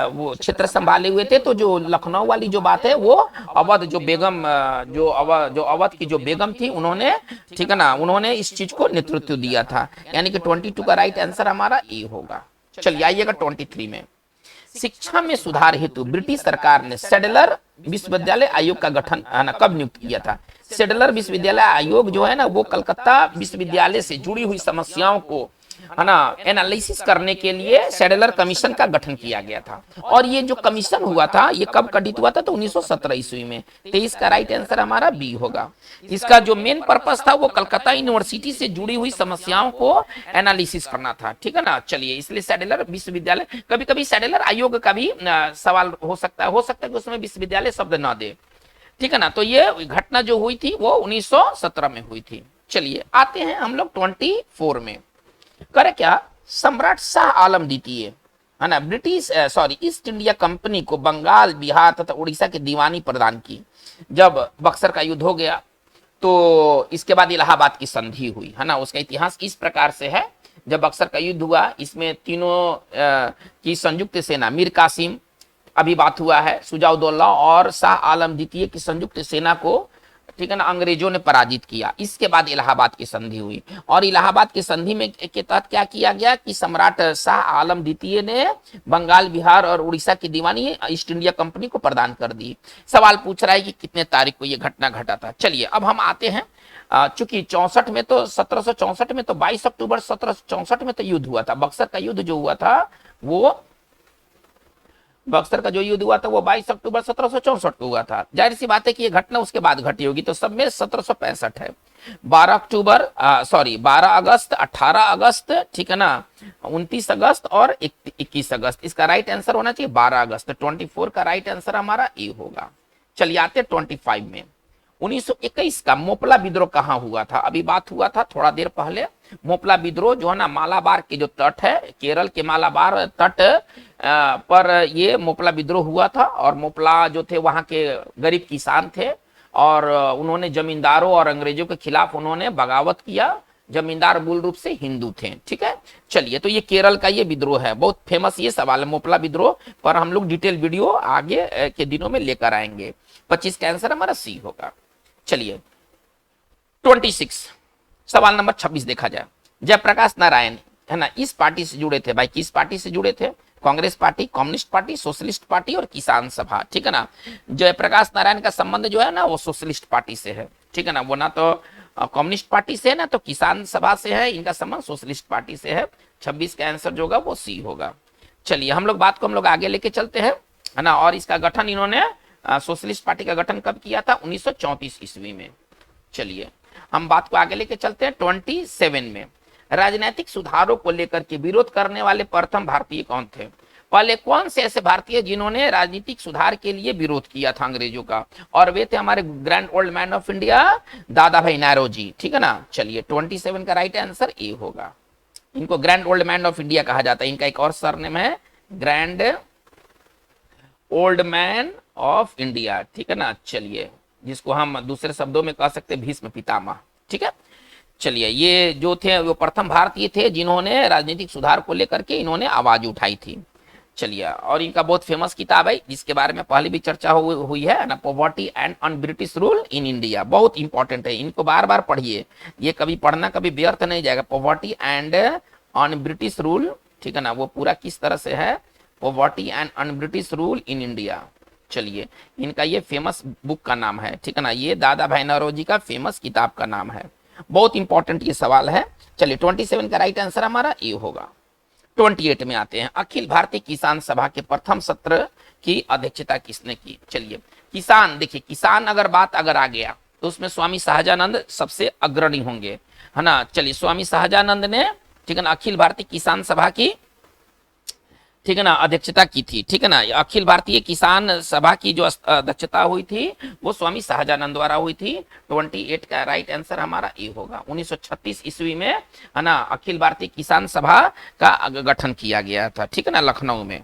वो क्षेत्र संभाले हुए थे। तो जो लखनऊ वाली जो बात है वो अवध जो बेगम जो अवध की जो बेगम थी उन्होंने, ठीक है ना, उन्होंने इस चीज को नेतृत्व दिया था। यानी कि 22 का राइट आंसर हमारा ए होगा। चलिए, आइएगा 23 में। शिक्षा में सुधार हेतु ब्रिटिश सरकार ने सेडलर विश्वविद्यालय आयोग का गठन कब नियुक्त किया था? सेडलर विश्वविद्यालय आयोग जो है ना वो कलकत्ता विश्वविद्यालय से जुड़ी हुई समस्याओं को, है ना, एनालिसिस करने के लिए सेडलर कमीशन का गठन किया गया था। और ये जो कमीशन हुआ था ये कब गठित हुआ था? तो 1917 ईस्वी में। 23 का राइट आंसर हमारा बी होगा। इसका जो मेन पर्पस था वो कलकत्ता यूनिवर्सिटी से जुड़ी हुई समस्याओं को एनालिसिस करना था, ठीक है ना। चलिए, इसलिए सेडलर विश्वविद्यालय, कभी कभी सेडलर आयोग का भी सवाल हो सकता है कि उसमें विश्वविद्यालय शब्द ना दे, ठीक है ना। तो ये घटना जो हुई थी वो 1917 में हुई थी। चलिए, आते हैं हम लोग 24 में। करे क्या? सम्राट शाह आलम द्वितीय, है ना, ईस्ट इंडिया कंपनी को बंगाल, बिहार तथा उड़ीसा की दीवानी प्रदान की। जब बक्सर का युद्ध हो गया तो इसके बाद इलाहाबाद की संधि हुई, है ना। उसका इतिहास इस प्रकार से है, जब बक्सर का युद्ध हुआ इसमें तीनों की संयुक्त सेना, मीर कासिम अभी बात हुआ है, सुजाउद्दौला और शाह आलम द्वितीय की संयुक्त सेना को, ठीक है ना, अंग्रेजों ने पराजित किया। इसके बाद इलाहाबाद की संधि हुई और इलाहाबाद की संधि में के तहत क्या किया गया कि सम्राट शाह आलम द्वितीय ने बंगाल, बिहार और उड़ीसा की दीवानी ईस्ट इंडिया कंपनी को प्रदान कर दी। सवाल पूछ रहा है कि कितने तारीख को यह घटना घटा था। चलिए, अब हम आते हैं, चूंकि 64 में तो 1764 में तो 22 अक्टूबर 1764 में तो युद्ध हुआ था। बक्सर का युद्ध जो हुआ था वो, बक्सर का जो युद्ध हुआ था वो 22 अक्टूबर 1764 को हुआ था। जाहिर सी बात है कि ये घटना उसके बाद घटी होगी, तो सब में 1765 है। 12 अगस्त, 18 अगस्त, ठीक है ना, 29 अगस्त और 21 अगस्त। इसका राइट आंसर होना चाहिए 12 अगस्त। 24 का राइट आंसर हमारा ए होगा। चलिए, आते 25 में। 1921 का मोपला विद्रोह कहाँ हुआ था? अभी बात हुआ था थोड़ा देर पहले। मोपला विद्रोह जो है ना, मालाबार के जो तट है, केरल के मालाबार तट पर ये मोपला विद्रोह हुआ था। और मोपला जो थे वहां के गरीब किसान थे और उन्होंने जमींदारों और अंग्रेजों के खिलाफ उन्होंने बगावत किया। जमींदार मूल रूप से हिंदू थे, ठीक है। चलिए, तो ये केरल का ये विद्रोह है, बहुत फेमस ये सवाल है मोपला विद्रोह पर। हम लोग डिटेल वीडियो आगे के दिनों में लेकर आएंगे। 25 का आंसर हमारा सी होगा। चलिए, 26 सवाल नंबर 26 देखा जाए। जयप्रकाश नारायण, है ना, इस पार्टी से जुड़े थे भाई। किस पार्टी से जुड़े थे? Congress party, communist party, socialist party और किसान सभा, ठीक है ना। जयप्रकाश नारायण का संबंध जो है ना वो सोशलिस्ट पार्टी से है, ठीक है ना। वो ना तो कम्युनिस्ट पार्टी से है ना तो किसान सभा से है, इनका संबंध सोशलिस्ट पार्टी से है। 26 का आंसर जो होगा वो सी होगा। चलिए, हम लोग बात को हम लोग आगे लेके चलते हैं, है ना। और इसका गठन इन्होंने सोशलिस्ट पार्टी का गठन कब किया था? 1934 ईस्वी में। चलिए, हम बात को आगे लेके चलते हैं 27 में। राजनीतिक सुधारों को लेकर के विरोध करने वाले प्रथम भारतीय कौन थे? पहले कौन से ऐसे भारतीय जिन्होंने राजनीतिक सुधार के लिए विरोध किया था अंग्रेजों का? और वे थे हमारे grand old man of India, दादा भाई नौरोजी, ठीक है ना। चलिए, 27 का राइट आंसर ए होगा। इनको grand old man of India कहा जाता है। इनका एक और सरनेम है grand old man of India, ठीक है ना। चलिए, जिसको हम दूसरे शब्दों में कह सकते हैं भीष्म पितामह, ठीक है। चलिए, ये जो थे वो प्रथम भारतीय थे जिन्होंने राजनीतिक सुधार को लेकर के इन्होंने आवाज उठाई थी। चलिए, और इनका बहुत फेमस किताब है जिसके बारे में पहले भी चर्चा हुई है ना, poverty and un British rule in India. बहुत इंपॉर्टेंट है, इनको बार बार पढ़िए, ये कभी पढ़ना कभी व्यर्थ नहीं जाएगा। Poverty and un British rule, ठीक है ना, वो पूरा किस तरह से है, poverty and un British rule in India. चलिए, इनका ये फेमस बुक का नाम है, ठीक है ना, ये दादा भाई नौरोजी का फेमस किताब का नाम है। बहुत इंपॉर्टेंट ये सवाल है। चलिए 27 का राइट आंसर हमारा ए होगा। 28 में आते हैं, अखिल भारतीय किसान सभा के प्रथम सत्र की अध्यक्षता किसने की? चलिए किसान, देखिए किसान अगर बात अगर आ गया तो उसमें स्वामी सहजानंद सबसे अग्रणी होंगे, है ना। चलिए स्वामी सहजानंद ने, ठीक है ना, अखिल भारतीय किसान सभा की, ठीक है ना, अध्यक्षता की थी, ठीक है ना। अखिल भारतीय किसान सभा की जो अध्यक्षता हुई थी वो स्वामी सहजानंद द्वारा हुई थी। 28 का राइट आंसर हमारा ए होगा। 1936 ईस्वी में, है ना, अखिल भारतीय किसान सभा का गठन किया गया था, ठीक है ना, लखनऊ में।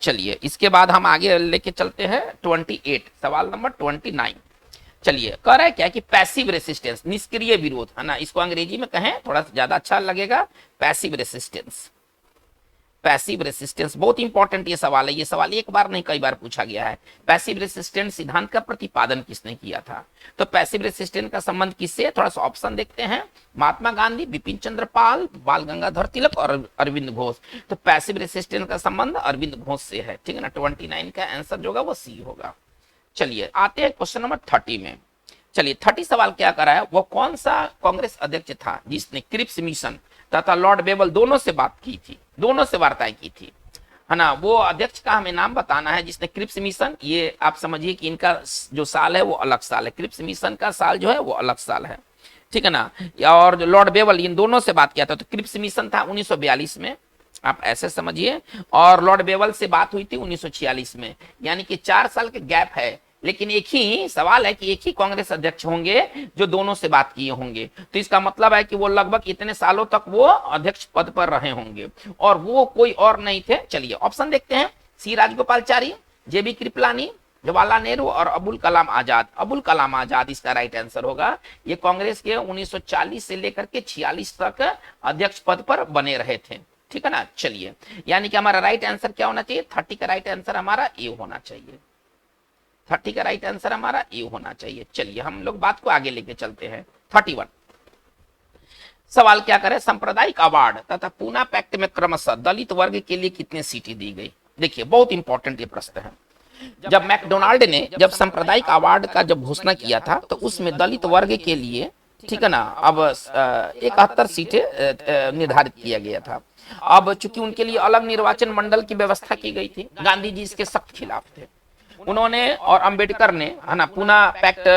चलिए इसके बाद हम आगे लेके चलते हैं 28, सवाल नंबर 29। चलिए कह रहा है क्या कि पैसिव रेसिस्टेंस, निष्क्रिय विरोध, है ना, इसको अंग्रेजी में कहें थोड़ा सा ज्यादा अच्छा लगेगा, पैसिव रेसिस्टेंस। पैसिव रेसिस्टेंस बहुत इंपॉर्टेंट ये सवाल है, ये सवाल एक बार नहीं कई बार पूछा गया है। पैसिव रेसिस्टेंस सिद्धांत का प्रतिपादन किसने किया था? तो पैसिव रेसिस्टेंस का संबंध किससे, थोड़ा सा ऑप्शन देखते हैं, महात्मा गांधी, बिपिन चंद्र पाल, बाल गंगाधर तिलक और अरविंद घोष। तो पैसिव रेसिस्टेंस का संबंध अरविंद घोष से है, ठीक है ना। 29 का आंसर जो होगा वो सी होगा। चलिए आते हैं क्वेश्चन नंबर 30 में। चलिए 30 सवाल क्या करा है, वो कौन सा कांग्रेस अध्यक्ष था जिसने क्रिप्स मिशन तथा लॉर्ड बेबल दोनों से बात की थी, दोनों से वार्ताएं की थी, है ना। वो अध्यक्ष का हमें नाम बताना है जिसने क्रिप्स मिशन, ये आप समझिए कि इनका जो साल है वो अलग साल है, क्रिप्स मिशन का साल जो है वो अलग साल है, ठीक है ना। और जो लॉर्ड बेबल, इन दोनों से बात किया था। तो क्रिप्स मिशन था 1942 में, आप ऐसे समझिए, और लॉर्ड बेबल से बात हुई थी 1946 में, यानी कि 4 साल के गैप है। लेकिन एक ही सवाल है कि एक ही कांग्रेस अध्यक्ष होंगे जो दोनों से बात किए होंगे, तो इसका मतलब है कि वो लगभग इतने सालों तक वो अध्यक्ष पद पर रहे होंगे, और वो कोई और नहीं थे। चलिए ऑप्शन देखते हैं, सी राजगोपालचारी, जेबी कृपलानी, जवाहरलाल नेहरू और अबुल कलाम आजाद। अबुल कलाम आजाद इसका राइट आंसर होगा। ये कांग्रेस के 1940 से लेकर के 46 तक अध्यक्ष पद पर बने रहे थे, ठीक है ना। चलिए यानी कि हमारा राइट आंसर क्या होना चाहिए, 30 का राइट आंसर हमारा ए होना चाहिए। 30 का राइट आंसर हमारा ए होना चाहिए। चलिए हम लोग बात को आगे लेके चलते हैं। 31 सवाल क्या करें, सांप्रदायिक अवार्ड तथा पूना पैक्ट में क्रमशः दलित वर्ग के लिए कितनी सीटें दी गई? देखिए बहुत इंपॉर्टेंट ये प्रश्न है। जब मैकडोनाल्ड ने जब सांप्रदायिक अवार्ड का जब घोषणा किया था तो उसमें दलित वर्ग के लिए, ठीक है ना, अब 71 सीटें निर्धारित किया गया था। अब चूंकि उनके लिए अलग निर्वाचन मंडल की व्यवस्था की गई थी, गांधी जी इसके सख्त खिलाफ थे। उन्होंने और अंबेडकर ने, है ना, पूना पैक्ट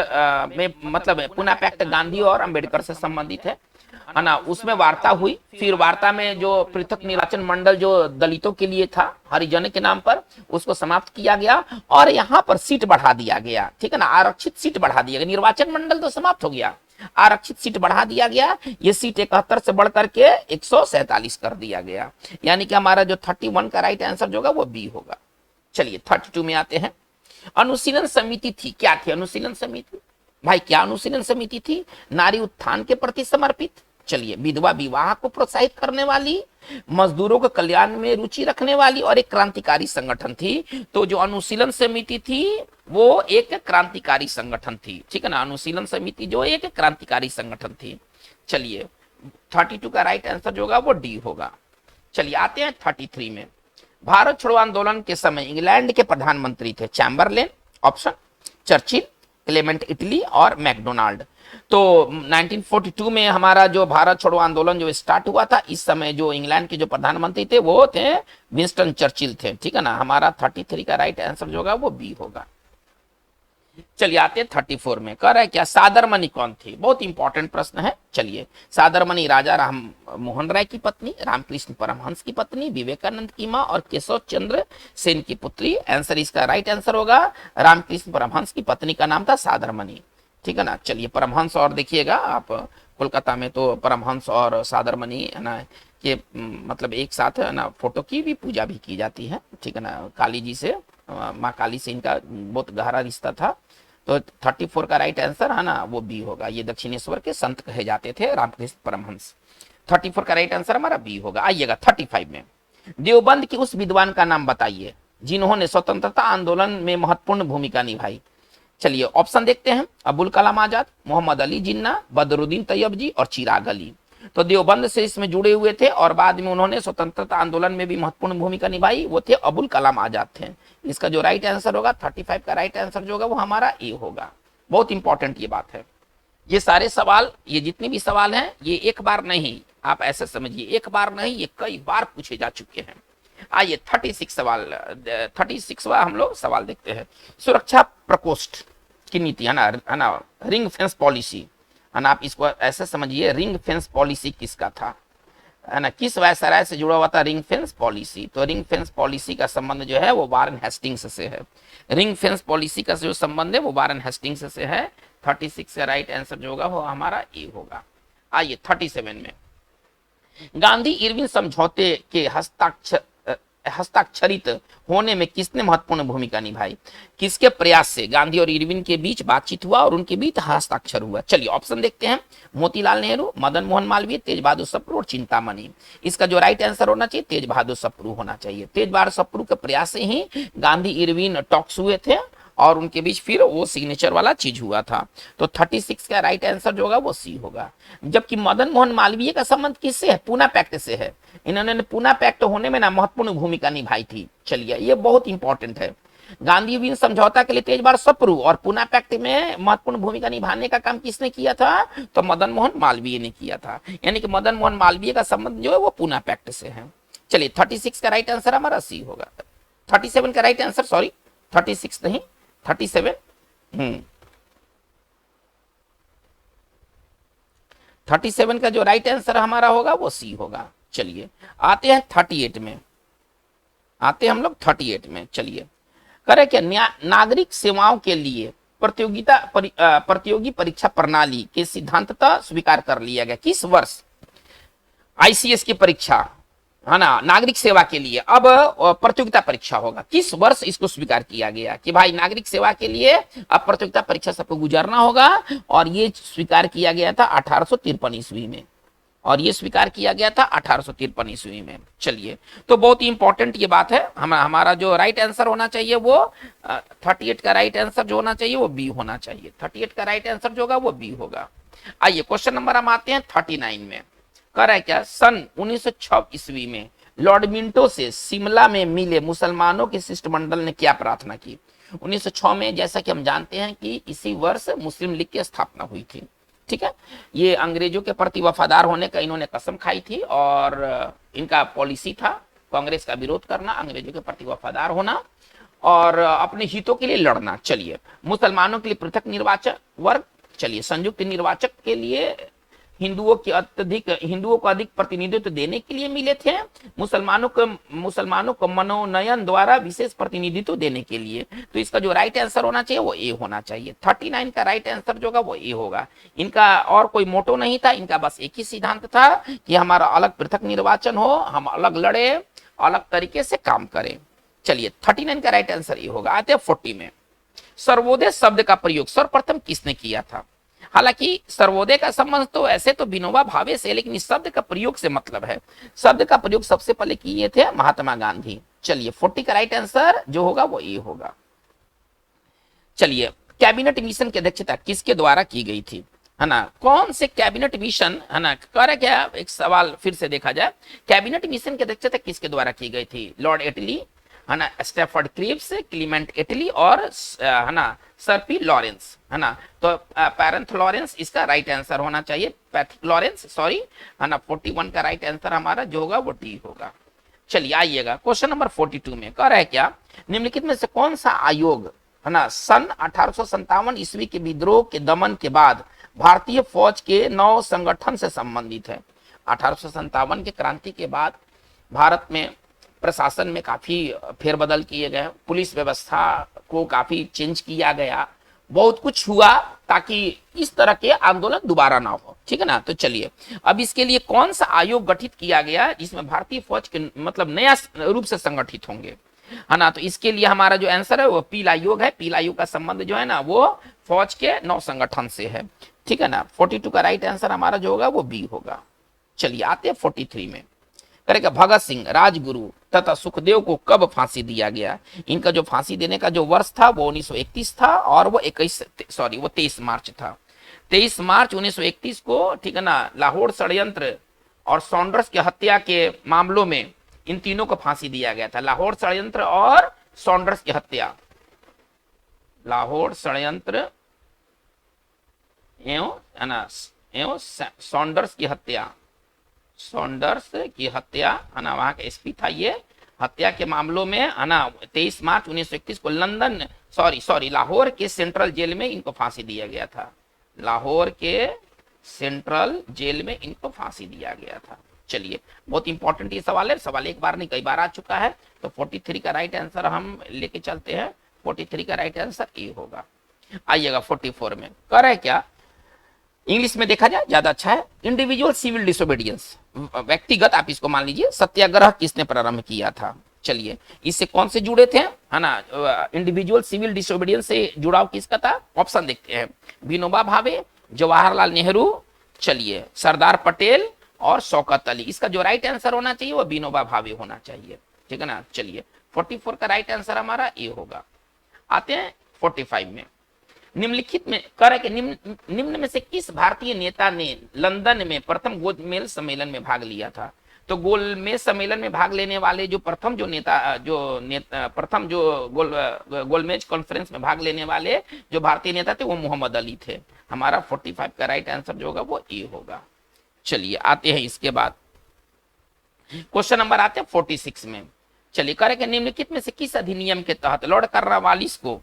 में, मतलब पूना पैक्ट गांधी और अंबेडकर से संबंधित है ना, उसमें वार्ता हुई। फिर वार्ता में जो पृथक निर्वाचन मंडल जो दलितों के लिए था हरिजन के नाम पर, उसको समाप्त किया गया और यहाँ पर सीट बढ़ा दिया गया, ठीक है ना, आरक्षित सीट बढ़ा दिया गया। निर्वाचन मंडल तो समाप्त हो गया, आरक्षित सीट बढ़ा दिया गया। ये सीट 71 से बढ़कर के 147 कर दिया गया, यानी कि हमारा जो 31 का राइट आंसर जो होगा वो बी होगा। चलिए 32 में आते हैं। अनुशीलन समिति थी, क्या थी अनुशीलन समिति? भाई क्या अनुशीलन समिति थी? नारी उत्थान के प्रति समर्पित, चलिए विधवा विवाह को प्रोत्साहित करने वाली, मजदूरों के कल्याण में रुचि रखने वाली और एक क्रांतिकारी संगठन थी। तो जो अनुशीलन समिति थी वो एक क्रांतिकारी संगठन थी, ठीक है ना। अनुशीलन समिति जो एक क्रांतिकारी संगठन थी। चलिए 32 का राइट आंसर जो होगा वो डी होगा। चलिए आते हैं 33 में। भारत छोड़ो आंदोलन के समय इंग्लैंड के प्रधानमंत्री थे Chamberlain, option Churchill, Clement Italy और मैकडोनाल्ड। तो 1942 में हमारा जो भारत छोड़ो आंदोलन जो स्टार्ट हुआ था, इस समय जो इंग्लैंड के जो प्रधानमंत्री थे वो थे विंस्टन चर्चिल थे, ठीक है ना। हमारा 33 का राइट आंसर जो होगा वो बी होगा। चलिए आते हैं 34 में। कह रहा है क्या सादरमणि कौन थी? बहुत इंपॉर्टेंट प्रश्न है। चलिए सादरमणि राजा राम मोहन राय की पत्नी, रामकृष्ण परमहंस की पत्नी, विवेकानंद की मां और केशव चंद्र सेन की पुत्री। आंसर इसका राइट आंसर होगा रामकृष्ण परमहंस की पत्नी का नाम था सादरमणि, ठीक है ना। चलिए परमहंस, और देखिएगा आप कोलकाता में तो परमहंस और सादरमणि, है ना, के मतलब एक साथ, है ना, फोटो की भी पूजा भी की जाती है, ठीक है ना। काली जी से, माँ काली से इनका बहुत गहरा रिश्ता था। तो 34 का राइट आंसर, है ना, वो बी होगा। ये दक्षिणेश्वर के संत कहे जाते थे रामकृष्ण परमहंस। 34 का राइट आंसर हमारा बी होगा। आइएगा 35 में। देवबंद की उस विद्वान का नाम बताइए जिन्होंने स्वतंत्रता आंदोलन में महत्वपूर्ण भूमिका निभाई। चलिए ऑप्शन देखते हैं, अबुल कलाम आजाद, मोहम्मद अली जिन्ना, बदरुद्दीन तैयब जी और चिराग अली। तो देवबंद से इसमें जुड़े हुए थे और बाद में उन्होंने स्वतंत्रता आंदोलन में भी महत्वपूर्ण भूमिका निभाई, वो थे अबुल कलाम आजाद थे। इसका जो राइट आंसर होगा 35 का राइट आंसर जो होगा वो हमारा ए होगा। बहुत इंपॉर्टेंट ये बात है। ये सारे सवाल, ये जितने भी सवाल हैं, ये एक बार नहीं, आप ऐसे समझिए, एक बार नहीं, ये कई बार पूछे जा चुके हैं। आइए 36 सवाल, 36वां हम लोग सवाल देखते हैं। सुरक्षा प्रकोष्ठ की नीति, है ना, रिंग फेंस पॉलिसी, है ना, आप इसको ऐसे समझिए, रिंग फेंस पॉलिसी किसका था, है ना, किस वायसराय से जुड़ा हुआ था रिंग फेंस पॉलिसी? तो रिंग फेंस पॉलिसी का संबंध जो है वो वारेन हेस्टिंग्स से है। रिंग फेंस पॉलिसी का जो संबंध है वो वारेन हेस्टिंग्स से है। 36 का राइट आंसर जो होगा वो हमारा ए होगा। आइए 37 में, गांधी इरविन समझौते के हस्ताक्षरित होने में किसने महत्वपूर्ण भूमिका निभाई? किसके प्रयास से गांधी और इरविन के बीच बातचीत हुआ और उनके बीच हस्ताक्षर हुआ? चलिए ऑप्शन देखते हैं। मोतीलाल नेहरू, मदन मोहन मालवीय, तेज बहादुर सप्रू और चिंतामणि। इसका जो राइट आंसर होना चाहिए तेज बहादुर सप्रू होना चाहिए। तेज बहादुर सप्रू के प्रयास से ही गांधी इरविन टॉक्स हुए थे और उनके बीच फिर वो सिग्नेचर वाला चीज हुआ था। तो 36 का राइट आंसर जो होगा वो सी होगा। जबकि मदन मोहन मालवीय का संबंध किससे है? पूना पैक्ट से है। इन्होंने पूना पैक्ट होने में ना महत्वपूर्ण भूमिका निभाई थी। चलिए ये बहुत इंपॉर्टेंट है। गांधी विन समझौता के लिए तेज बहादुर सप्रू और पूना पैक्ट में महत्वपूर्ण भूमिका निभाने का काम किसने किया था? तो मदन मोहन मालवीय ने किया था। यानी कि मदन मोहन मालवीय का संबंध जो है वो पूना पैक्ट से है। चलिए 36 का राइट आंसर हमारा सी होगा। 37 का राइट आंसर, सॉरी 36 नहीं 37, 37 का जो राइट आंसर हमारा होगा वो सी होगा। चलिए आते हैं 38 में, आते हैं हम लोग 38 में। चलिए करें क्या, नागरिक सेवाओं के लिए प्रतियोगी परीक्षा प्रणाली के सिद्धांततः स्वीकार कर लिया गया। किस वर्ष आईसीएस की परीक्षा, है ना, नागरिक सेवा के लिए अब प्रतियोगिता परीक्षा होगा? किस वर्ष इसको स्वीकार किया गया कि भाई नागरिक सेवा के लिए अब प्रतियोगिता परीक्षा सबको गुजरना होगा? और ये स्वीकार किया गया था 1853 ईस्वी में, और ये स्वीकार किया गया था 1853 ईस्वी में। चलिए तो बहुत ही इंपॉर्टेंट ये बात है। हमारा जो राइट आंसर होना चाहिए वो 38 का राइट आंसर जो होना चाहिए वो बी होना चाहिए। 38 का राइट आंसर जो होगा वो बी होगा। आइए क्वेश्चन नंबर हम आते हैं 39 में। कर है क्या, सन 1906 ईस्वी में लॉर्ड मिंटो से शिमला में मिले मुसलमानों के शिष्टमंडल ने क्या प्रार्थना की? 1906 में जैसा कि हम जानते हैं कि इसी वर्ष मुस्लिम लीग की स्थापना हुई थी। ठीक है, ये अंग्रेजों के प्रति वफादार होने का इन्होंने कसम खाई थी और इनका पॉलिसी था कांग्रेस का विरोध करना, अंग्रेजों के प्रति वफादार होना और अपने हितों के लिए लड़ना। चलिए मुसलमानों के लिए पृथक निर्वाचक वर्ग, चलिए संयुक्त निर्वाचक के लिए हिंदुओं को अधिक प्रतिनिधित्व देने के लिए मिले थे, मुसलमानों को मनोनयन द्वारा विशेष प्रतिनिधित्व देने के लिए। तो इसका जो राइट आंसर होना चाहिए वो ए होना चाहिए। 39 का राइट आंसर जो होगा वो ए होगा। इनका और कोई मोटो नहीं था, इनका बस एक ही सिद्धांत था कि हमारा अलग पृथक निर्वाचन हो, हम अलग लड़े, अलग तरीके से काम करें। चलिए 39 का राइट आंसर ये होगा। आते हैं 40 में। सर्वोदय शब्द का प्रयोग सर्वप्रथम किसने किया था? हालांकि सर्वोदय का संबंध तो ऐसे तो विनोबा भावे से, लेकिन इस शब्द का प्रयोग से मतलब है, शब्द का प्रयोग सबसे पहले किए थे महात्मा गांधी। चलिए 40 का राइट आंसर जो होगा वो ये होगा। चलिए कैबिनेट मिशन की अध्यक्षता किसके द्वारा की गई थी? है ना, कौन से कैबिनेट मिशन, है ना, कर क्या, एक सवाल फिर से देखा जाए, कैबिनेट मिशन की अध्यक्षता किसके द्वारा की गई थी? लॉर्ड एटली, है ना, स्टैफर्ड क्रीव्स, क्लीमेंट एटली और है ना सर पी लॉरेंस, है ना। तो पैरेंथ लॉरेंस इसका राइट आंसर होना चाहिए, पैथिक लॉरेंस, सॉरी, है ना। 41 का राइट आंसर हमारा जो होगा वो डी होगा। चलिए आइएगा क्वेश्चन नंबर 42 में। कह रहा है क्या, निम्नलिखित में से कौन सा आयोग, है ना, सन 1857 ईस्वी के विद्रोह के दमन के बाद भारतीय फौज के नव संगठन से संबंधित है? 1857 के क्रांति के बाद भारत में प्रशासन में काफी फेरबदल किए गए, पुलिस व्यवस्था को काफी चेंज किया गया, बहुत कुछ हुआ ताकि इस तरह के आंदोलन दोबारा ना हो। ठीक है ना। तो चलिए अब इसके लिए कौन सा आयोग गठित किया गया जिसमें भारतीय फौज के मतलब नया रूप से संगठित होंगे, है ना। तो इसके लिए हमारा जो आंसर है वो पील आयोग है। पील आयोग का संबंध जो है ना वो फौज के नौ संगठन से है। ठीक है ना। 42 का राइट आंसर हमारा जो होगा वो बी होगा। चलिए आते हैं 43 में। करेगा भगत सिंह, राजगुरु तथा सुखदेव को कब फांसी दिया गया? इनका जो फांसी देने का जो वर्ष था वो 1931 था और वो 23 मार्च था। 23 मार्च 1931 को, ठीक है ना, लाहौर षड्यंत्र और सॉन्डर्स की हत्या के मामलों में इन तीनों को फांसी दिया गया था। लाहौर षड्यंत्र और सॉन्डर्स की हत्या, लाहौर षड्यंत्र एवं है ना, एवं सॉन्डर्स की हत्या, सॉन्डर्स की हत्या है ना, वहां का एसपी था ये, हत्या के मामलों में है ना 23 मार्च 1931 को लंदन सॉरी लाहौर के सेंट्रल जेल में इनको फांसी दिया गया था। लाहौर के सेंट्रल जेल में इनको फांसी दिया गया था। चलिए, बहुत इंपॉर्टेंट ये सवाल है, सवाल एक बार नहीं कई बार आ चुका है। तो 43 का राइट आंसर हम लेके चलते हैं। 43 का राइट आंसर ए होगा। आइएगा 44 में कह रहा है क्या, इंग्लिश में देखा जाए ज्यादा अच्छा है। इंडिविजुअल सिविल डिसोबीडियंस, व्यक्तिगत आप इसको मान लीजिए, सत्याग्रह किसने प्रारंभ किया था। चलिए, इससे कौन से जुड़े थे है ना, इंडिविजुअल सिविल डिसोबीडियंस से जुड़ाव किसका था। ऑप्शन देखते हैं, विनोबा भावे, जवाहरलाल नेहरू, चलिए सरदार पटेल और शौकत अली। इसका जो राइट आंसर होना चाहिए वो विनोबा भावे होना चाहिए, ठीक है ना। चलिए 44 का राइट आंसर हमारा ए होगा। आते हैं 45 में, निम्नलिखित में कह रहे कि निम्न में से किस भारतीय नेता ने लंदन में प्रथम गोलमेज सम्मेलन में भाग लिया था। तो गोलमेज सम्मेलन में भाग लेने वाले जो प्रथम प्रथम जो गोलमेज कॉन्फ्रेंस में भाग लेने वाले जो भारतीय नेता थे वो मोहम्मद अली थे। हमारा 45 का राइट आंसर जो होगा वो ए होगा। चलिए आते हैं इसके बाद क्वेश्चन नंबर आते हैं 46 में। चलिए कह रहे कि निम्नलिखित में से किस अधिनियम के तहत लॉर्ड कार्नवालिस को,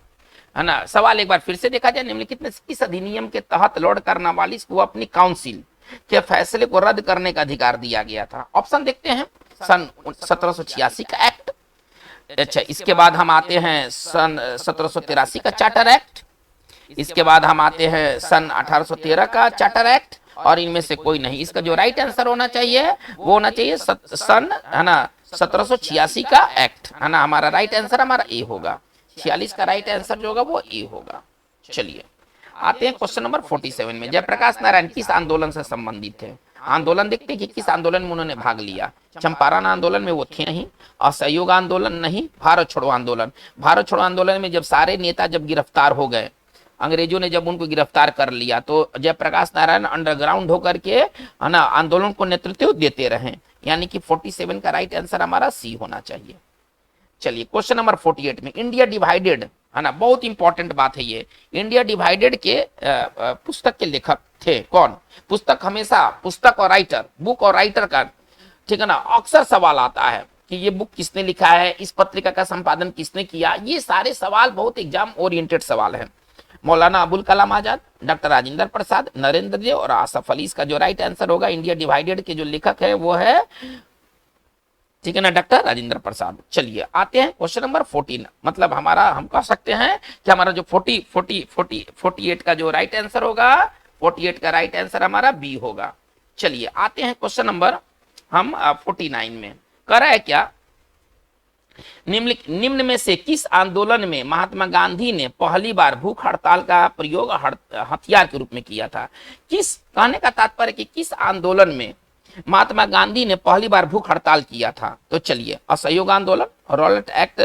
है ना, सवाल एक बार फिर से देखा जाए, निम्नलिखित में से किस अधिनियम के तहत लॉर्ड कार्नवालिस को अपनी काउंसिल के फैसले को रद्द करने का अधिकार दिया गया था। ऑप्शन देखते हैं, सन 1786 का एक्ट, अच्छा इसके बाद हम आते हैं सन 1783 का चार्टर एक्ट, इसके बाद हम आते हैं सन 1813 का चार्टर एक्ट, और इनमें से कोई नहीं। इसका जो राइट आंसर होना चाहिए वो होना चाहिए सन है ना 1786 का एक्ट, है ना। हमारा राइट आंसर हमारा ए होगा। 46 का राइट आंसर जो होगा वो ए होगा। चलिए आते हैं क्वेश्चन नंबर 47 में। जयप्रकाश नारायण किस आंदोलन से संबंधित थे। आंदोलन देखते हैं कि किस आंदोलन में उन्होंने भाग लिया। चंपारण आंदोलन में वो थे नहीं, असहयोग आंदोलन नहीं, भारत छोड़ो आंदोलन। भारत छोड़ो आंदोलन में जब सारे नेता जब गिरफ्तार हो गए, अंग्रेजों ने जब उनको गिरफ्तार कर लिया, तो जयप्रकाश नारायण अंडरग्राउंड होकर के है ना आंदोलन को नेतृत्व देते रहे, यानी कि 47 का राइट आंसर हमारा सी होना चाहिए। चलिए क्वेश्चन नंबर 48 में, इंडिया डिवाइडेड, है ना, बहुत इंपॉर्टेंट बात है ये। इंडिया डिवाइडेड के पुस्तक के लेखक थे कौन। पुस्तक हमेशा पुस्तक और राइटर, बुक और राइटर का, ठीक है ना, अक्सर सवाल आता है कि ये बुक किसने लिखा है, इस पत्रिका का संपादन किसने किया। ये सारे सवाल बहुत एग्जाम ओरिएंटेड सवाल है। मौलाना अबुल कलाम आजाद, डॉक्टर राजेंद्र प्रसाद, नरेंद्र देव और आसफ अली। इसका जो राइट आंसर होगा, इंडिया डिवाइडेड के जो लेखक है वो है, ठीक है ना, डॉक्टर राजेंद्र प्रसाद। चलिए आते हैं क्वेश्चन नंबर 14, मतलब हमारा हम कह सकते हैं कि हमारा जो 48 का जो राइट आंसर होगा, 48 का राइट आंसर हमारा बी होगा। चलिए आते हैं क्वेश्चन नंबर हम 49 में। कह रहा है क्या, निम्न में से किस आंदोलन में महात्मा गांधी ने पहली बार भूख हड़ताल का प्रयोग हथियार के रूप में किया था। किस, कहने का तात्पर्य कि किस आंदोलन में महात्मा गांधी ने पहली बार भूख हड़ताल किया था। तो चलिए, असहयोग आंदोलन, रॉलेट एक्ट,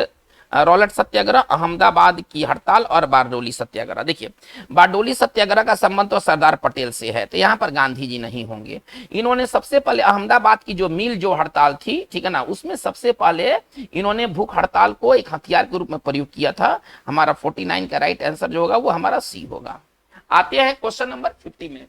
रॉलेट सत्याग्रह, अहमदाबाद की हड़ताल और बारडोली सत्याग्रह। देखिए बारडोली सत्याग्रह का संबंध तो सरदार पटेल से है, तो यहाँ पर गांधी जी नहीं होंगे। इन्होंने सबसे पहले अहमदाबाद की जो मिल जो हड़ताल थी, ठीक है ना, उसमें सबसे पहले इन्होंने भूख हड़ताल को एक हथियार के रूप में प्रयोग किया था। हमारा 49 का राइट आंसर जो होगा वो हमारा सी होगा। आते हैं क्वेश्चन नंबर 50 में।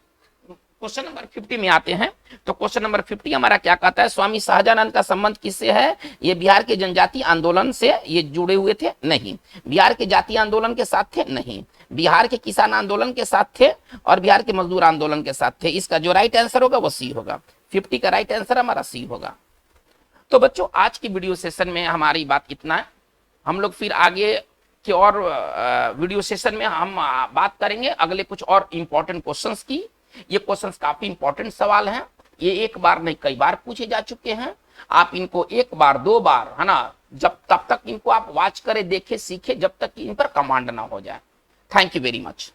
क्वेश्चन नंबर 50 में आते हैं, तो क्वेश्चन नंबर 50 हमारा क्या कहता है, स्वामी सहजानंद का संबंध किससे है। ये बिहार के जनजातीय आंदोलन से ये जुड़े हुए थे नहीं, बिहार के जातीय आंदोलन के साथ थे नहीं, बिहार के किसान आंदोलन के साथ थे और बिहार के मजदूर आंदोलन के साथ थे। इसका जो राइट आंसर होगा वो सी होगा। 50 का राइट आंसर हमारा सी होगा। तो बच्चों आज की वीडियो सेशन में हमारी बात इतना है। हम लोग फिर आगे के और वीडियो सेशन में हम बात करेंगे अगले कुछ और इंपॉर्टेंट क्वेश्चंस की। ये क्वेश्चंस काफी इंपॉर्टेंट सवाल हैं, ये एक बार नहीं कई बार पूछे जा चुके हैं। आप इनको एक बार दो बार, है ना, जब तब तक इनको आप वॉच करें, देखें, सीखें, जब तक इन पर कमांड ना हो जाए। Thank you very much.